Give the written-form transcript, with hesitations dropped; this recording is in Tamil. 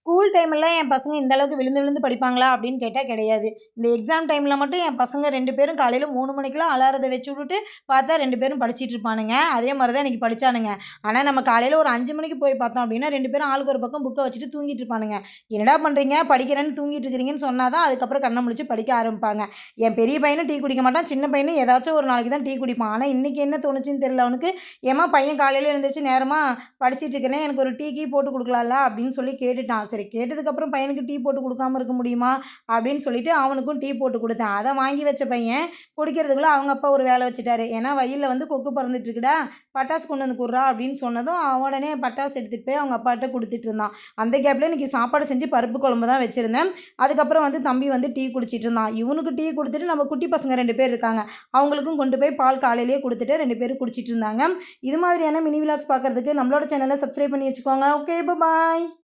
ஸ்கூல் டைமில் என் பசங்க இந்த அளவுக்கு விழுந்து விழுந்து படிப்பாங்களா அப்படின்னு கேட்டால் கிடையாது. இந்த எக்ஸாம் டைமில் மட்டும் என் பசங்க 2 பேரும் காலையில் 3 மணிக்கெலாம் அலாரத்தை வச்சு விட்டுட்டு பார்த்தா 2 பேரும் படிச்சிட்டு இருப்பானுங்க. அதே மாதிரி தான் இன்றைக்கி படித்தானுங்க. ஆனால் நம்ம காலையில் ஒரு 5 மணிக்கு போய் பார்த்தோம் அப்படின்னா 2 பேரும் ஆளுக்கு ஒரு பக்கம் புக்கை வச்சுட்டு தூங்கிட்டு இருப்பானுங்க. என்னடா பண்ணுறீங்க, படிக்கிறேன்னு தூங்கிட்டு இருக்கிறீங்கன்னு சொன்னால் தான் அதுக்கப்புறம் கண்ணை முழிச்சு படிக்க ஆரம்பிப்பாங்க. என் பெரிய பையனும் டீ குடிக்க மாட்டான், சின்ன பையனும் ஏதாச்சும் ஒரு நாளைக்கு தான் டீ குடிப்பான். ஆனால் இன்றைக்கி என்ன தோணுச்சுன்னு தெரியல அவனுக்கு. ஏமா பையன் காலையில் எழுந்திரிச்சு நேரமாக படிச்சிட்டு இருக்கிறேன், எனக்கு ஒரு டீ போட்டு கொடுக்கலாம்ல அப்படின்னு சொல்லி கேட்டுட்டான். சரி, கேட்டதுக்கப்புறம் பையனுக்கு டீ போட்டு கொடுக்காம இருக்க முடியுமா அப்படின்னு சொல்லிட்டு அவனுக்கும் டீ போட்டு கொடுத்தேன். அதை வாங்கி வச்ச பையன் குடிக்கிறதுக்குள்ளே அவங்க அப்பா ஒரு வேலை வச்சுட்டாரு. ஏன்னா வயலில் வந்து கொக்கு பறந்துட்டு இருக்குடா, பட்டாசு கொண்டு வந்து கொடுறா அப்படின்னு சொன்னதும் உடனே பட்டாசு எடுத்துகிட்டு போய் அவங்க அப்பாட்ட கொடுத்துட்டு இருந்தான். அந்த கேப்பில் இன்றைக்கி சாப்பாடு செஞ்சு பருப்பு குழம்பு தான் வச்சுருந்தேன். அதுக்கப்புறம் வந்து தம்பி வந்து டீ குடிச்சிட்டு இருந்தான். இவனுக்கு டீ கொடுத்துட்டு நம்ம குட்டி பசங்க 2 பேர் இருக்காங்க, அவங்களுக்கும் கொண்டு போய் பால் காலையிலேயே கொடுத்துட்டு 2 பேரும் குடிச்சிட்டு இருந்தாங்க. இது மாதிரியான மினி விலாக்ஸ் பார்க்குறதுக்கு நம்மளோட சேனலை சப்ஸ்கிரைப் பண்ணி வச்சுக்கோங்க. ஓகே, பாய்.